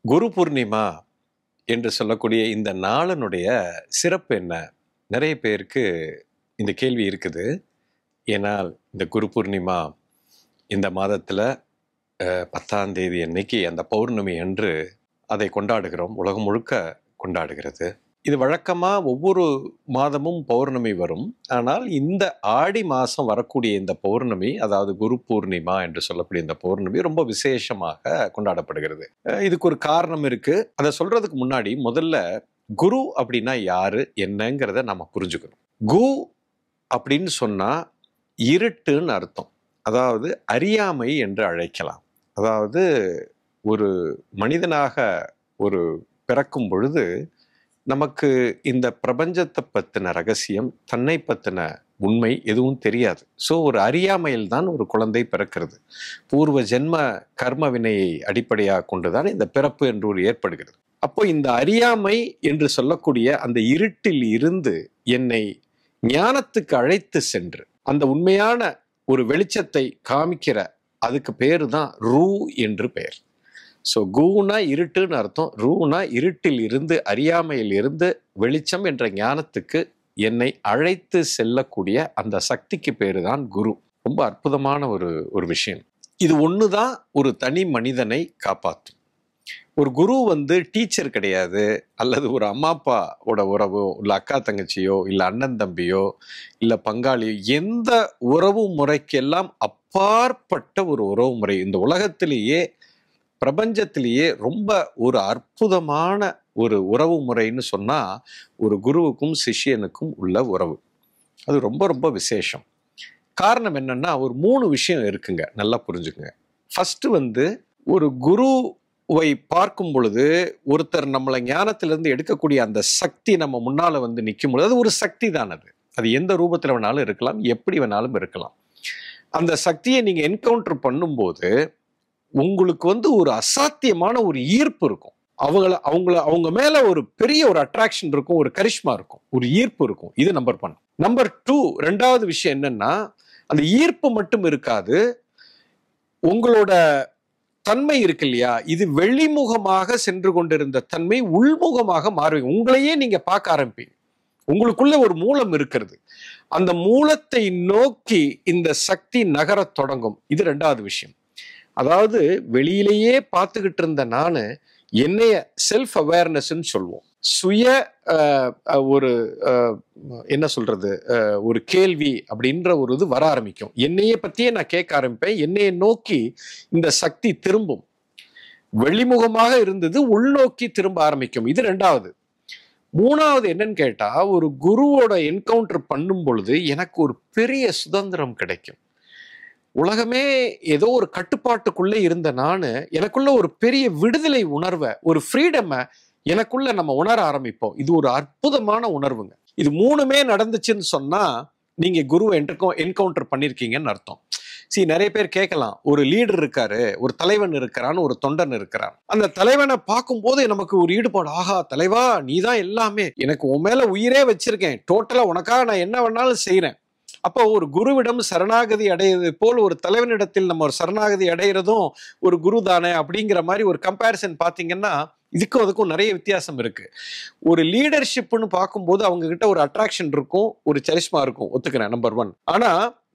குரு பூர்ணிமா என்று சொல்லக்கூடிய இந்த நாளினுடைய சிறப்பு என்ன? நிறைய பேருக்கு இந்த கேள்வி இருக்குது. ஏனால் இந்த குரு பூர்ணிமா இந்த மாதத்துல 10ஆம் தேதி அன்னைக்கு அந்த பௌர்ணமி அன்று அதை கொண்டாடுகிறோம். உலகம் முழுக்க கொண்டாடுகிறது. இது வழக்கமா ஒவ்வொரு மாதமும் பௌர்ணமி வரும். ஆனால் இந்த ஆடி மாசம் வரக்கூடிய இந்த பௌர்ணமி, அதாவது குரு பூர்ணிமா என்று சொல்லக்கூடிய இந்த பௌர்ணமி ரொம்ப விசேஷமாக கொண்டாடப்படுகிறது. இதுக்கு ஒரு காரணம் இருக்கு. அதை சொல்றதுக்கு முன்னாடி முதல்ல குரு அப்படின்னா யாரு என்னங்கிறத நம்ம புரிஞ்சுக்கணும். கு அப்படின்னு சொன்னா இருட்டுன்னு அர்த்தம். அதாவது அறியாமை என்று அழைக்கலாம். அதாவது ஒரு மனிதனாக ஒரு பிறக்கும் பொழுது நமக்கு இந்த பிரபஞ்சத்தை பத்தின ரகசியம், தன்னை பத்தின உண்மை எதுவும் தெரியாது. ஸோ ஒரு அறியாமையில் தான் ஒரு குழந்தை பிறக்கிறது. பூர்வ ஜென்ம கர்ம வினையை அடிப்படையாக கொண்டுதான் இந்த பிறப்பு என்று ஒரு ஏற்படுகிறது. அப்போ இந்த அறியாமை என்று சொல்லக்கூடிய அந்த இருட்டில் இருந்து என்னை ஞானத்துக்கு அழைத்து சென்று அந்த உண்மையான ஒரு வெளிச்சத்தை காமிக்கிற அதுக்கு பேரு தான் ரூ என்று பெயர். ஸோ கூனா இருட்டுன்னு அர்த்தம். ரூனா இருட்டில் இருந்து, அறியாமையில் இருந்து வெளிச்சம் என்ற ஞானத்துக்கு என்னை அழைத்து செல்லக்கூடிய அந்த சக்திக்கு பேரு தான் குரு. ரொம்ப அற்புதமான ஒரு விஷயம். இது ஒண்ணுதான் ஒரு தனி மனிதனை காப்பாற்றும். ஒரு குரு டீச்சர் கிடையாது, அல்லது ஒரு அம்மா அப்பாவோட உறவோ, இல்லை அக்கா தங்கச்சியோ, இல்லை அண்ணன் தம்பியோ, இல்லை பங்காளியோ, எந்த உறவு முறைக்கெல்லாம் அப்பாற்பட்ட ஒரு உறவு முறை. இந்த உலகத்திலேயே பிரபஞ்சத்திலேயே ரொம்ப ஒரு அற்புதமான ஒரு உறவு முறைன்னு சொன்னா ஒரு குருவுக்கும் சிஷ்யனுக்கும் உள்ள உறவு. அது ரொம்ப ரொம்ப விசேஷம். காரணம் என்னன்னா ஒரு 3 விஷயம் இருக்குங்க, நல்லா புரிஞ்சுக்குங்க. ஃபர்ஸ்ட் ஒரு குருவை பார்க்கும் பொழுது ஒருத்தர் நம்மளை ஞானத்திலிருந்து எடுக்கக்கூடிய அந்த சக்தி நம்ம முன்னால நிற்கும் பொழுது அது ஒரு சக்தி தான். அது எந்த ரூபத்தில் வேணாலும் இருக்கலாம், எப்படி வேணாலும் இருக்கலாம். அந்த சக்தியை நீங்க என்கவுண்டர் பண்ணும்போது உங்களுக்கு ஒரு அசாத்தியமான ஒரு ஈர்ப்பு இருக்கும். அவங்க மேல ஒரு பெரிய ஒரு அட்ராக்ஷன் இருக்கும், ஒரு கரிஷ்மா இருக்கும், ஒரு ஈர்ப்பு இருக்கும். இது நம்பர் 1. நம்பர் 2, ரெண்டாவது விஷயம் என்னன்னா, அந்த ஈர்ப்பு மட்டும் இருக்காது, உங்களோட தன்மை இருக்கு இல்லையா, இது வெளிமுகமாக சென்று கொண்டிருந்த தன்மை உள்முகமாக மாறுவீங்க. உங்களையே நீங்க பார்க்க ஆரம்பிப்பீங்க. உங்களுக்குள்ள ஒரு மூலம் இருக்கிறது. அந்த மூலத்தை நோக்கி இந்த சக்தி நகரத் தொடங்கும். இது ரெண்டாவது விஷயம். அதாவது வெளியிலேயே பார்த்துக்கிட்டு இருந்த நானு என்னைய செல்ஃப் அவேர்னஸ்ன்னு சொல்லுவோம். சுய ஒரு என்ன சொல்றது, ஒரு கேள்வி அப்படின்ற ஒரு இது வர ஆரம்பிக்கும். என்னைய பத்தியே நான் கேட்க ஆரம்பிப்பேன். என்னைய நோக்கி இந்த சக்தி திரும்பும். வெளிமுகமாக இருந்தது உள்நோக்கி திரும்ப ஆரம்பிக்கும். இது ரெண்டாவது. மூணாவது என்னன்னு கேட்டா, ஒரு குருவோட என்கவுண்டர் பண்ணும் பொழுது எனக்கு ஒரு பெரிய சுதந்திரம் கிடைக்கும். உலகமே ஏதோ ஒரு கட்டுப்பாட்டுக்குள்ளே இருந்த நானு எனக்குள்ள ஒரு பெரிய விடுதலை உணர்வை, ஒரு ஃப்ரீடமை எனக்குள்ள நம்ம உணர ஆரம்பிப்போம். இது ஒரு அற்புதமான உணர்வுங்க. இது 3மே நடந்துச்சுன்னு சொன்னா நீங்க குருவை என்கவுண்டர் பண்ணிருக்கீங்கன்னு அர்த்தம். நிறைய பேர் கேட்கலாம், ஒரு லீடர் இருக்காரு, ஒரு தலைவன் இருக்கிறான்னு, ஒரு தொண்டன் இருக்கிறான். அந்த தலைவனை பார்க்கும்போது நமக்கு ஒரு ஈடுபாடு. ஆஹா தலைவா, நீதான் எல்லாமே, எனக்கு உன் மேல உயிரே வச்சிருக்கேன், டோட்டலா உனக்காக நான் என்ன வேணாலும் செய்யறேன். அப்போ ஒரு குருவிடம் சரணாகதி அடைவது போல் ஒரு தலைவனிடத்தில் நம்ம ஒரு சரணாகதி அடைகிறதும் ஒரு குரு தானே அப்படிங்கிற மாதிரி ஒரு கம்பேரிசன் பார்த்தீங்கன்னா இதுக்கும் அதுக்கும் நிறைய வித்தியாசம் இருக்கு. ஒரு லீடர்ஷிப்னு பார்க்கும்போது அவங்க கிட்ட ஒரு அட்ராக்ஷன் இருக்கும், ஒரு சரிஸ்மா இருக்கும், ஒத்துக்கிறேன், நம்பர் 1. ஆனா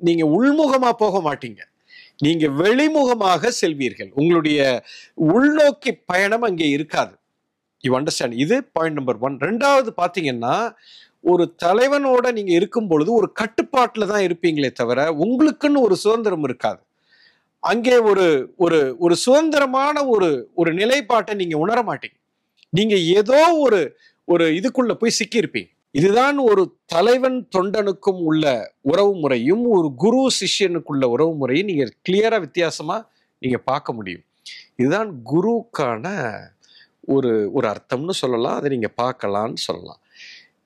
நீங்க உள்முகமா போக மாட்டீங்க, நீங்க வெளிமுகமாக செல்வீர்கள். உங்களுடைய உள்நோக்கி பயணம் அங்கே இருக்காது. You understand? இது பாயிண்ட் நம்பர் 1. ரெண்டாவது பார்த்தீங்கன்னா, ஒரு தலைவனோட நீங்க இருக்கும் பொழுது ஒரு கட்டுப்பாட்டுல தான் இருப்பீங்களே தவிர உங்களுக்குன்னு ஒரு சுதந்திரம் இருக்காது. அங்கே ஒரு ஒரு ஒரு சுதந்திரமான ஒரு நிலைப்பாட்டை நீங்க உணர மாட்டீங்க. நீங்க ஏதோ ஒரு இதுக்குள்ள போய் சிக்கியிருப்பீங்க. இதுதான் ஒரு தலைவன் தொண்டனுக்கும் உள்ள உறவு முறையும் ஒரு குரு சிஷ்யனுக்குள்ள உறவு முறையும் நீங்க கிளியரா வித்தியாசமா நீங்க பார்க்க முடியும். இதுதான் குருக்கான ஒரு அர்த்தம்னு சொல்லலாம். அதை நீங்க பார்க்கலாம்னு சொல்லலாம்.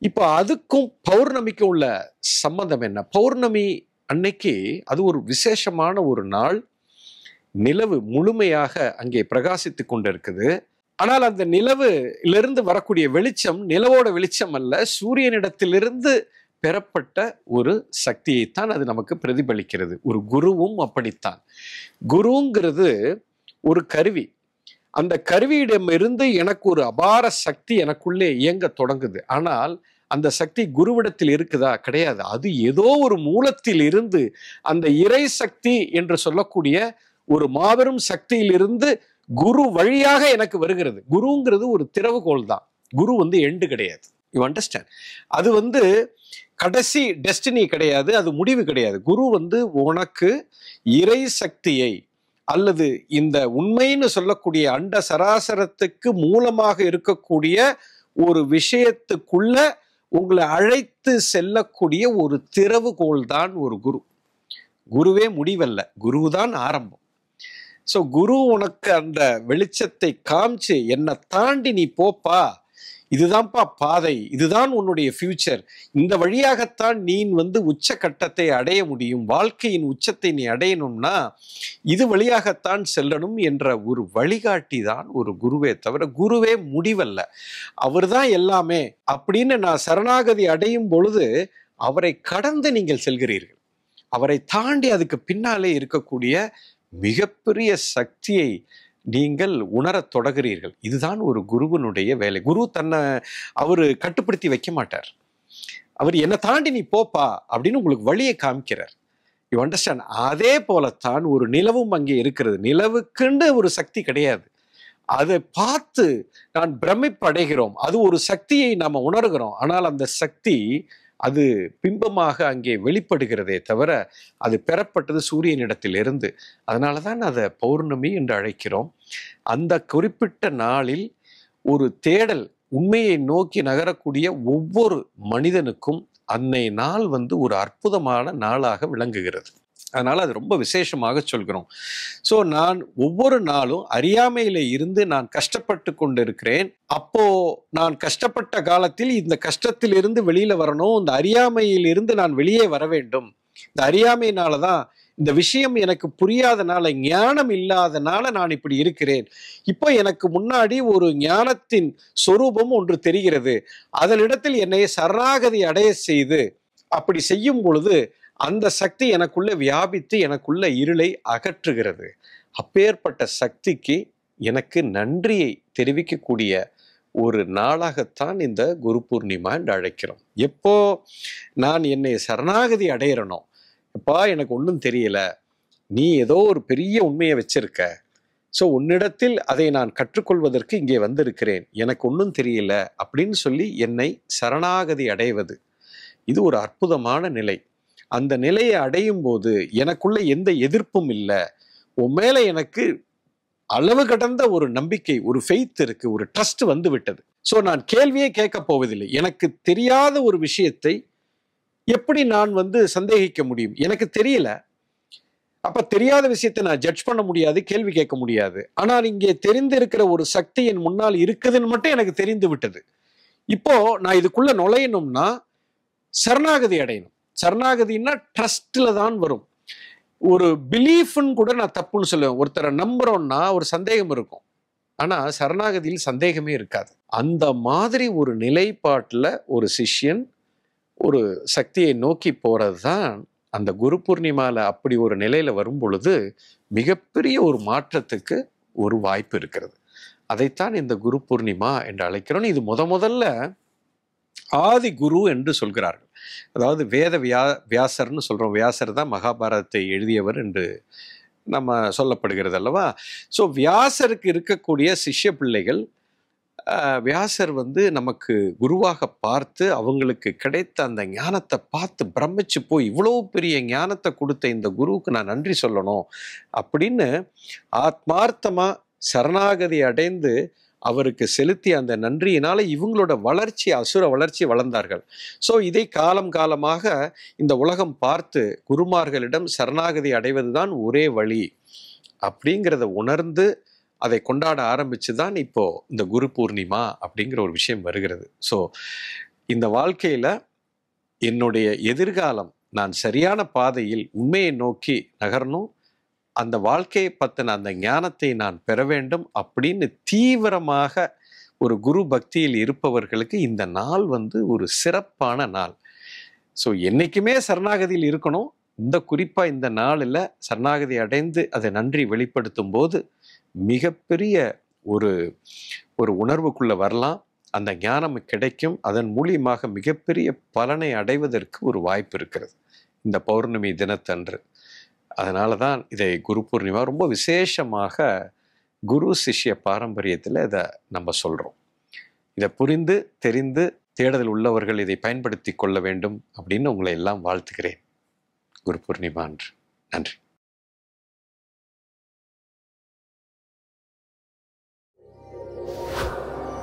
இப்போ அதுக்கும் பௌர்ணமிக்கும் உள்ள சம்பந்தம் என்ன? பௌர்ணமி அன்னைக்கு அது ஒரு விசேஷமான ஒரு நாள். நிலவு முழுமையாக அங்கே பிரகாசித்து கொண்டு இருக்குது. ஆனால் அந்த நிலவிலிருந்து வரக்கூடிய வெளிச்சம் நிலவோட வெளிச்சம் அல்ல, சூரியனிடத்திலிருந்து பெறப்பட்ட ஒரு சக்தியைத்தான் அது நமக்கு பிரதிபலிக்கிறது. ஒரு குருவும் அப்படித்தான். குருங்கிறது ஒரு கருவி. அந்த கருவியிடமிருந்து எனக்கு ஒரு அபார சக்தி எனக்குள்ளே இயங்க தொடங்குது. ஆனால் அந்த சக்தி குருவிடத்தில் இருக்குதா? கிடையாது. அது ஏதோ ஒரு மூலத்தில் இருந்து அந்த இறை சக்தி என்று சொல்லக்கூடிய ஒரு மாபெரும் சக்தியிலிருந்து குரு வழியாக எனக்கு வருகிறது. குருங்கிறது ஒரு திறவுகோல் தான். குரு எண்டு கிடையாது. You understand? அது கடைசி டெஸ்டினி கிடையாது, அது முடிவு கிடையாது. குரு உனக்கு இறை சக்தியை அல்லது இந்த உண்மைன்னு சொல்லக்கூடிய அண்ட சராசரத்துக்கு மூலமாக இருக்கக்கூடிய ஒரு விஷயத்துக்குள்ள உங்களை அழைத்து செல்லக்கூடிய ஒரு திறவுகோல் தான் ஒரு குரு. குருவே முடிவல்ல, குருதான் ஆரம்பம். ஸோ குரு உனக்கு அந்த வெளிச்சத்தை காமிச்சு என்னை தாண்டி நீ போப்பா, இதுதான்ப்பா பாதை, இதுதான் உன்னுடைய ஃபியூச்சர், இந்த வழியாகத்தான் நீ உச்சக்கட்டத்தை அடைய முடியும், வாழ்க்கையின் உச்சத்தை நீ அடையணும்னா இது வழியாகத்தான் செல்லணும் என்ற ஒரு வழிகாட்டி தான் ஒரு குருவே தவிர குருவே முடிவல்ல. அவர் தான் எல்லாமே அப்படின்னு நான் சரணாகதி அடையும் பொழுது அவரை கடந்து நீங்கள் செல்கிறீர்கள். அவரை தாண்டி அதுக்கு பின்னாலே இருக்கக்கூடிய மிகப்பெரிய சக்தியை நீங்கள் உணரத் தொடங்குகிறீர்கள். இதுதான் ஒரு குருவினுடைய வேலை. குரு தன்னை அவரு கட்டுப்படுத்தி வைக்க மாட்டார். அவர் என்னை தாண்டி நீ போப்பா அப்படின்னு உங்களுக்கு வழியை காமிக்கிறார். You understand? அதே போலத்தான் ஒரு நிலவும் அங்கே இருக்கிறது. நிலவுக்குன்னு ஒரு சக்தி கிடையாது. அதை பார்த்து நான் பிரமிப்படைகிறோம். அது ஒரு சக்தியை நாம உணர்கிறோம். ஆனால் அந்த சக்தி அது பிம்பமாக அங்கே வெளிப்படுகிறதே தவிர அது பெறப்பட்டது சூரியனிடத்திலிருந்து. அதனால தான் அதை பௌர்ணமி என்று அழைக்கிறோம். அந்த குறிப்பிட்ட நாளில் ஒரு தேடல், உண்மையை நோக்கி நகரக்கூடிய ஒவ்வொரு மனிதனுக்கும் அன்னை நாள் ஒரு அற்புதமான நாளாக விளங்குகிறது. அதனால அது ரொம்ப விசேஷமாக சொல்கிறோம். ஸோ நான் ஒவ்வொரு நாளும் அறியாமையில இருந்து நான் கஷ்டப்பட்டு கொண்டு இருக்கிறேன். அப்போ நான் கஷ்டப்பட்ட காலத்தில் இந்த கஷ்டத்திலிருந்து வெளியில வரணும், இந்த அறியாமையில் இருந்து நான் வெளியே வர வேண்டும். இந்த அறியாமையினாலதான், இந்த விஷயம் எனக்கு புரியாதனால, ஞானம் இல்லாதனால நான் இப்படி இருக்கிறேன். இப்போ எனக்கு முன்னாடி ஒரு ஞானத்தின் சொரூபம் ஒன்று தெரிகிறது. அதனிடத்தில் என்னை சரணாகதி அடைய செய்து, அப்படி செய்யும் பொழுது அந்த சக்தி எனக்குள்ள வியாபித்து எனக்குள்ள இருளை அகற்றுகிறது. அப்பேற்பட்ட சக்திக்கு எனக்கு நன்றியை தெரிவிக்கக்கூடிய ஒரு நாளாகத்தான் இந்த குரு பூர்ணிமா என்று அழைக்கிறோம். எப்போ நான் என்னை சரணாகதி அடையிறனோ, எப்பா எனக்கு ஒன்றும் தெரியல, நீ ஏதோ ஒரு பெரிய உண்மையை வச்சிருக்க, ஸோ உன்னிடத்தில் அதை நான் கற்றுக்கொள்வதற்கு இங்கே வந்திருக்கிறேன், எனக்கு ஒன்றும் தெரியல அப்படின்னு சொல்லி என்னை சரணாகதி அடைவது, இது ஒரு அற்புதமான நிலை. அந்த நிலையை அடையும் போது எனக்குள்ள எந்த எதிர்ப்பும் இல்லை, உன் மேல எனக்கு அளவு கடந்த ஒரு நம்பிக்கை, ஒரு ஃபெய்த் இருக்கு, ஒரு ட்ரஸ்ட் விட்டது. ஸோ நான் கேள்வியே கேட்க போவதில்லை. எனக்கு தெரியாத ஒரு விஷயத்தை எப்படி நான் சந்தேகிக்க முடியும்? எனக்கு தெரியல. அப்ப தெரியாத விஷயத்தை நான் ஜட்ஜ் பண்ண முடியாது, கேள்வி கேட்க முடியாது. ஆனால் இங்கே தெரிந்திருக்கிற ஒரு சக்தி என் முன்னால் இருக்குதுன்னு மட்டும் எனக்கு தெரிந்து விட்டது. இப்போ நான் இதுக்குள்ள நுழையணும்னா சரணாகதி அடையணும். சரணாகதினா ட்ரஸ்ட்ல தான் வரும். ஒரு பிலீஃப்னு கூட நான் தப்புன்னு சொல்லுவேன். ஒருத்தரை நம்புறோம்னா ஒரு சந்தேகம் இருக்கும், ஆனா சரணாகதியில் சந்தேகமே இருக்காது. அந்த மாதிரி ஒரு நிலைப்பாட்டுல ஒரு சிஷ்யன் ஒரு சக்தியை நோக்கி போறது தான் அந்த குரு பூர்ணிமால. அப்படி ஒரு நிலையில வரும் பொழுது மிகப்பெரிய ஒரு மாற்றத்துக்கு ஒரு வாய்ப்பு இருக்கிறது. அதைத்தான் இந்த குரு பூர்ணிமா என்று அழைக்கிறோம். இது முதல்ல ஆதி குரு என்று சொல்கிறார்கள். அதாவது வேத வியாசர்னு சொல்றோம். வியாசர் தான் மகாபாரதத்தை எழுதியவர் என்று நம்ம சொல்லப்படுகிறது அல்லவா? ஸோ வியாசருக்கு இருக்கக்கூடிய சிஷ்ய பிள்ளைகள், வியாசர் நமக்கு குருவாக பார்த்து அவங்களுக்கு கிடைத்த அந்த ஞானத்தை பார்த்து பிரமிச்சு போய், இவ்வளவு பெரிய ஞானத்தை கொடுத்த இந்த குருவுக்கு நான் நன்றி சொல்லணும் அப்படின்னு ஆத்மார்த்தமா சரணாகதி அடைந்து அவருக்கு செலுத்திய அந்த நன்றியினால இவங்களோட வளர்ச்சி, அசுர வளர்ச்சி வளர்ந்தார்கள். ஸோ இதை காலம் காலமாக இந்த உலகம் பார்த்து குருமார்களிடம் சரணாகதி அடைவதுதான் ஒரே வழி அப்படிங்கிறத உணர்ந்து அதை கொண்டாட ஆரம்பிச்சு தான் இப்போ இந்த குரு பூர்ணிமா அப்படிங்கிற ஒரு விஷயம் வருகிறது. ஸோ இந்த வாழ்க்கையில என்னுடைய எதிர்காலம், நான் சரியான பாதையில் உண்மையை நோக்கி நகரணும், அந்த வாழ்க்கையை பற்றின அந்த ஞானத்தை நான் பெற வேண்டும் அப்படின்னு தீவிரமாக ஒரு குரு பக்தியில் இருப்பவர்களுக்கு இந்த நாள் ஒரு சிறப்பான நாள். ஸோ என்னைக்குமே சரணாகதியில் இருக்கணும். இந்த குறிப்பாக இந்த நாளில் சரணாகதி அடைந்து அதை நன்றி வெளிப்படுத்தும் போது மிகப்பெரிய ஒரு ஒரு உணர்வுக்குள்ள வரலாம். அந்த ஞானம் கிடைக்கும். அதன் மூலியமாக மிகப்பெரிய பலனை அடைவதற்கு ஒரு வாய்ப்பு இருக்கிறது இந்த பௌர்ணமி தினத்தன்று. அதனால தான் இதை குரு பூர்ணிமா ரொம்ப விசேஷமாக குரு சிஷ்ய பாரம்பரியத்தில் இதை நம்ம சொல்கிறோம். இதை புரிந்து தெரிந்து தேடுதல் உள்ளவர்கள் இதை பயன்படுத்தி கொள்ள வேண்டும் அப்படின்னு உங்களை எல்லாம் வாழ்த்துகிறேன். குரு பூர்ணிமா அன்று. நன்றி.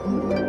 thank you